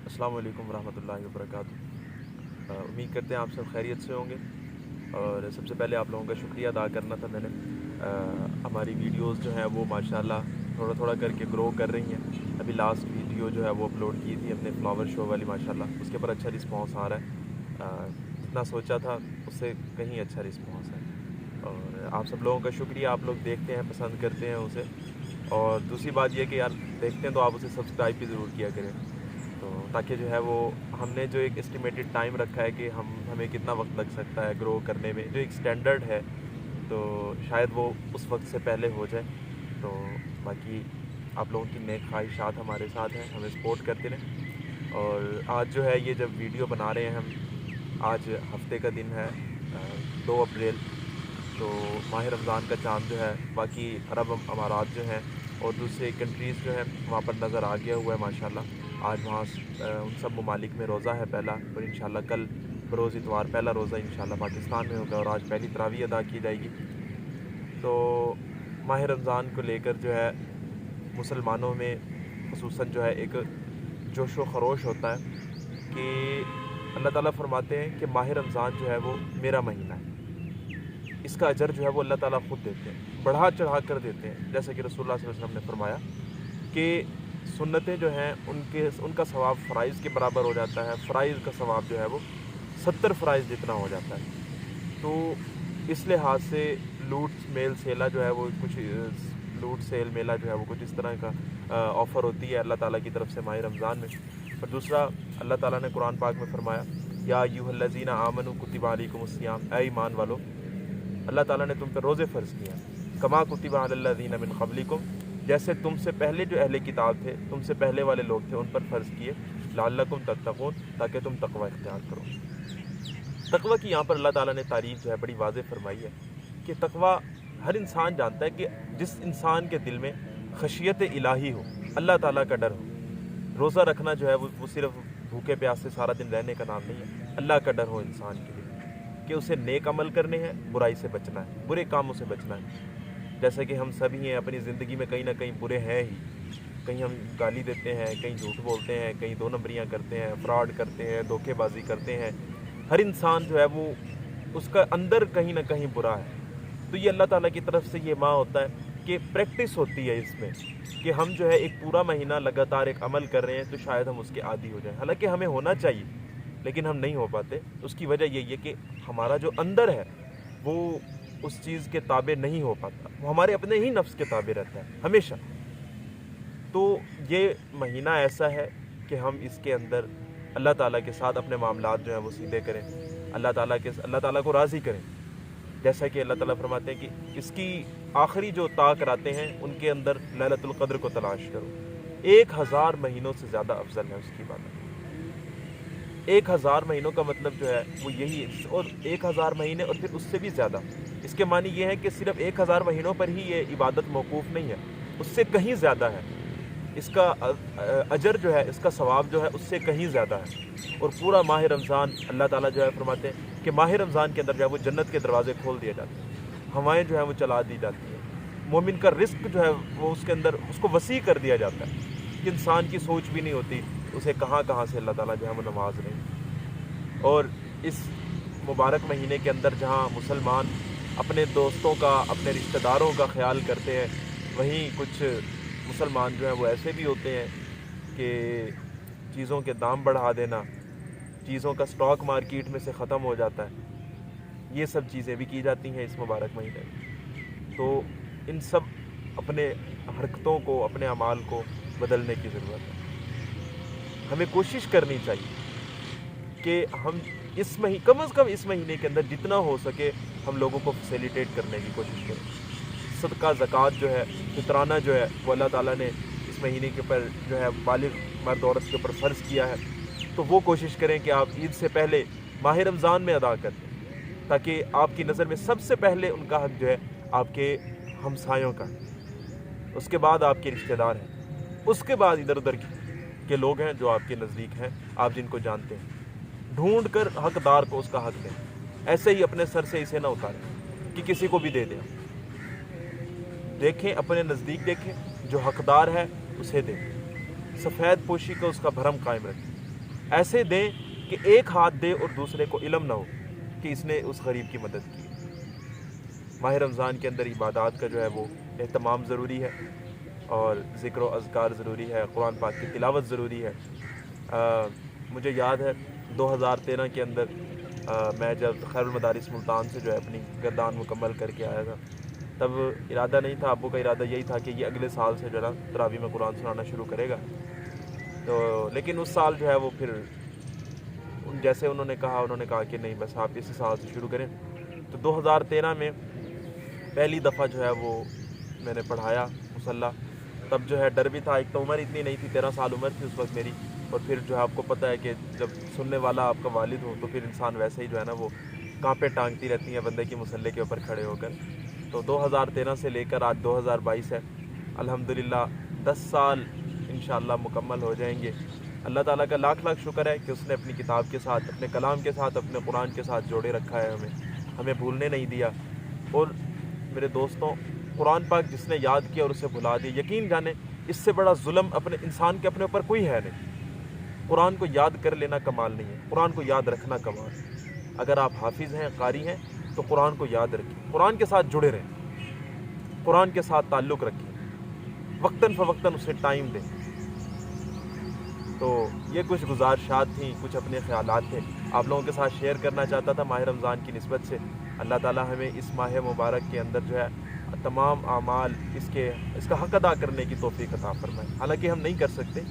अस्सलाम वालेकुम रहमतुल्लाहि व बरकातुहू। उम्मीद करते हैं आप सब खैरियत से होंगे। और सबसे पहले आप लोगों का शुक्रिया अदा करना था मैंने। हमारी वीडियोस जो हैं वो माशाल्लाह थोड़ा थोड़ा करके ग्रो कर रही हैं। अभी लास्ट वीडियो जो है वो अपलोड की थी हमने फ्लावर शो वाली, माशाल्लाह उसके ऊपर अच्छा रिस्पांस आ रहा है। जितना सोचा था उससे कहीं अच्छा रिस्पांस है। और आप सब लोगों का शुक्रिया, आप लोग देखते हैं, पसंद करते हैं उसे। और दूसरी बात यह कि यार देखते हैं तो आप उसे सब्सक्राइब भी ज़रूर किया करें, तो ताकि जो है वो हमने जो एक एस्टिमेटेड टाइम रखा है कि हमें कितना वक्त लग सकता है ग्रो करने में, जो एक स्टैंडर्ड है, तो शायद वो उस वक्त से पहले हो जाए। तो बाकी आप लोगों की नेक ख्वाहिशात हमारे साथ हैं, हमें सपोर्ट करते रहें। और आज जो है ये जब वीडियो बना रहे हैं हम, आज हफ्ते का दिन है 2 अप्रैल। तो माह रमज़ान का चाँद जो है बाकी अरब अमारात जो हैं और दूसरे कंट्रीज़ जो हैं वहाँ पर नज़र आ गया हुआ है माशाल्लाह। आज वहाँ उन सब ममालिक में रोज़ा है पहला, और इंशाल्लाह कल बरोज़ इतवार पहला रोज़ा इंशाल्लाह पाकिस्तान में होगा और आज पहली तरावी अदा की जाएगी। तो माह रमज़ान को लेकर जो है मुसलमानों में ख़ुसूसन जो है एक जोश व खरोश होता है कि अल्लाह ताला फरमाते हैं कि माह रमज़ान जो है वो मेरा महीना है, इसका अजर जो है वो अल्लाह ताला ख़ुद देते हैं, बढ़ा चढ़ा कर देते हैं। जैसे कि रसूलुल्लाह सल्लल्लाहु अलैहि वसल्लम ने फरमाया कि सुन्नतें जो हैं उनका सवाब फ़राइज़ के बराबर हो जाता है, फ़राइज़ का सवाब जो है वो 70 फ़राइज़ जितना हो जाता है। तो इस लिहाज से लूट मेल सेला जो है वो कुछ लूट सेल मेला जो है वो कुछ इस तरह का ऑफ़र होती है अल्लाह ताला की तरफ से माह रमज़ान में। और दूसरा, अल्लाह ताला ने कुरान पाक में फरमाया, या अय्युहल्लज़ीना आमनू कुतिबा अलैकुमुस्सियाम, ऐ ईमान वालो, अल्लाह ताला ने तुम पर रोज़े फ़र्ज़ किया, कमा कुतिबा अलल्लज़ीना मिन क़ब्लिकुम, जैसे तुमसे पहले जो अहले किताब थे, तुमसे पहले वाले लोग थे, उन पर फ़र्ज़ किए, लअल्लकुम तत्तक़ून, ताकि तुम तक़वा इख्तियार करो। तक़वा की यहाँ पर अल्लाह ताला ने तारीफ़ जो है बड़ी वाज़ेह फरमाई है कि तक़वा हर इंसान जानता है कि जिस इंसान के दिल में खशियत इलाही हो, अल्लाह ताला का डर हो। रोज़ा रखना जो है वो सिर्फ़ भूखे प्यासे सारा दिन रहने का नाम नहीं है। अल्लाह का डर हो इंसान के लिए कि उसे नेक अमल करने हैं, बुराई से बचना है, बुरे कामों से बचना है। जैसे कि हम सभी हैं, अपनी ज़िंदगी में कहीं ना कहीं बुरे हैं ही। कहीं हम गाली देते हैं, कहीं झूठ बोलते हैं, कहीं 2 नंबरियाँ करते हैं, फ्रॉड करते हैं, धोखेबाजी करते हैं। हर इंसान जो है वो उसका अंदर कहीं ना कहीं बुरा है। तो ये अल्लाह ताला की तरफ से ये माँ होता है कि प्रैक्टिस होती है इसमें कि हम जो है एक पूरा महीना लगातार एक अमल कर रहे हैं तो शायद हम उसके आदी हो जाएं। हालांकि हमें होना चाहिए लेकिन हम नहीं हो पाते। उसकी वजह यही है कि हमारा जो अंदर है वो उस चीज़ के ताबे नहीं हो पाता, वो हमारे अपने ही नफ्स के ताबे रहता है हमेशा। तो ये महीना ऐसा है कि हम इसके अंदर अल्लाह ताला के साथ अपने मामलात जो हैं वो सीधे करें, अल्लाह ताला को राज़ी करें। जैसा कि अल्लाह ताला फरमाते हैं कि इसकी आखिरी जो ताक रातें हैं उनके अंदर लैलतुल क़द्र को तलाश करो। 1000 महीनों से ज़्यादा अफजल है उसकी इबादत। 1000 महीनों का मतलब जो है वो यही है, और 1000 महीने और फिर उससे भी ज़्यादा। इसके मानी ये है कि सिर्फ 1000 महीनों पर ही ये इबादत मौकूफ़ नहीं है, उससे कहीं ज़्यादा है। इसका अजर जो है, इसका सवाब जो है उससे कहीं ज़्यादा है। और पूरा माह रमज़ान अल्लाह ताला जो है फरमाते हैं कि माह रमज़ान के अंदर जो है वो जन्नत के दरवाज़े खोल दिए जाते हैं, हवाएँ जो है वो चला दी जाती हैं, मोमिन का रिस्क जो है वो उसके अंदर उसको वसी कर दिया जाता है कि इंसान की सोच भी नहीं होती उसे कहाँ कहाँ से अल्लाह ताला जो है वो नवाज रहे हैं। और इस मुबारक महीने के अंदर जहाँ मुसलमान अपने दोस्तों का, अपने रिश्तेदारों का ख्याल करते हैं, वहीं कुछ मुसलमान जो हैं वो ऐसे भी होते हैं कि चीज़ों के दाम बढ़ा देना, चीज़ों का स्टॉक मार्केट में से ख़त्म हो जाता है, ये सब चीज़ें भी की जाती हैं इस मुबारक महीने में। तो इन सब अपने हरकतों को, अपने अमाल को बदलने की ज़रूरत है। हमें कोशिश करनी चाहिए कि हम इस कम अज़ कम इस महीने के अंदर जितना हो सके हम लोगों को फैसिलिटेट करने की कोशिश करें। सदका ज़कात जो है, फितराना जो है, वो अल्लाह ताला ने इस महीने के ऊपर जो है बालिग मर्द औरत के ऊपर फ़र्ज़ किया है। तो वो कोशिश करें कि आप ईद से पहले माह रमज़ान में अदा कर दें, ताकि आपकी नज़र में सबसे पहले उनका हक़ जो है आपके हमसायों का, उसके बाद आपके रिश्तेदार हैं, उसके बाद इधर उधर के लोग हैं जो आपके नज़दीक हैं, आप जिनको जानते हैं। ढूंढ कर हकदार को उसका हक दें। ऐसे ही अपने सर से इसे ना उतारें कि किसी को भी दे दें। देखें, अपने नज़दीक देखें, जो हकदार है उसे दें, सफ़ेद पोशी का उसका भरम कायम रखें। ایسے دیں کہ ایک ہاتھ دے اور دوسرے کو علم نہ ہو کہ اس نے اس غریب کی مدد کی۔ ماہ رمضان کے اندر عبادات کا جو ہے وہ اہتمام ضروری ہے، اور ذکر و اذکار ضروری ہے، قرآن پاک کی تلاوت ضروری ہے۔ مجھے یاد ہے 2013 کے اندر میں جب خیر المدارس ملتان سے جو ہے اپنی گردان مکمل کر کے آیا تھا، تب ارادہ نہیں تھا، ابو کا ارادہ یہی تھا کہ یہ اگلے سال سے جو ہے نا تراویح میں قرآن سنانا شروع کرے گا، تو لیکن اس سال جو ہے وہ پھر جیسے انہوں نے کہا کہ نہیں بس آپ اسی سال سے شروع کریں۔ تو 2013 میں پہلی دفعہ جو ہے وہ میں نے پڑھایا مصلی۔ تب جو ہے ڈر بھی تھا، ایک تو عمر اتنی نہیں تھی، 13 سال عمر تھی اس وقت میری، اور پھر جو ہے آپ کو پتہ ہے کہ جب سننے والا آپ کا والد ہو تو پھر انسان ویسے ہی جو ہے نا وہ کانپیں ٹانگتی رہتی ہیں بندے کی مصلی کے اوپر کھڑے ہو کر۔ تو 2013 سے لے کر آج 2022 ہے، الحمدللہ 10 سال انشاءاللہ مکمل ہو جائیں گے۔ اللہ تعالیٰ کا لاکھ لاکھ شکر ہے کہ اس نے اپنی کتاب کے ساتھ، اپنے کلام کے ساتھ، اپنے قرآن کے ساتھ جوڑے رکھا ہے، ہمیں بھولنے نہیں دیا۔ اور میرے دوستوں، قرآن پاک جس نے یاد کیا اور اسے بھلا دیا، یقین جانیں اس سے بڑا ظلم اپنے انسان کے اپنے اوپر کوئی ہے نہیں۔ قرآن کو یاد کر لینا کمال نہیں ہے، قرآن کو یاد رکھنا کمال ہے۔ اگر آپ حافظ ہیں، قاری ہیں، تو قرآن کو یاد رکھیں، قرآن کے ساتھ جڑے رہیں، قرآن کے ساتھ تعلق رکھیں، وقتاً فوقتاً اسے ٹائم دیں۔ تو یہ کچھ گزارشات تھیں، کچھ اپنے خیالات تھے، آپ لوگوں کے ساتھ شیئر کرنا چاہتا تھا ماہ رمضان کی نسبت سے۔ اللہ تعالیٰ ہمیں اس ماہ مبارک کے اندر جو ہے تمام اعمال اس کا حق ادا کرنے کی توفیق عطا فرمائے۔ حالانکہ ہم نہیں کر سکتے،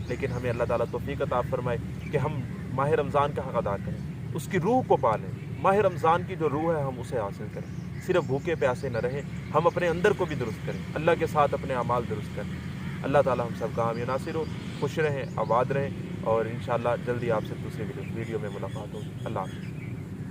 لیکن ہمیں اللہ تعالیٰ توفیق عطا فرمائے کہ ہم ماہ رمضان کا حق ادا کریں، اس کی روح کو پالیں، ماہ رمضان کی جو روح ہے ہم اسے حاصل کریں، صرف بھوکے پیاسے نہ رہیں، ہم اپنے اندر کو بھی درست کریں، اللہ کے ساتھ اپنے اعمال درست کریں۔ اللہ تعالیٰ ہم سب کا حامی ناصر ہو، خوش رہیں، آباد رہیں، اور انشاءاللہ جلدی آپ سے دوسرے ویڈیو میں ملاقات ہوگی۔ اللہ حافظ۔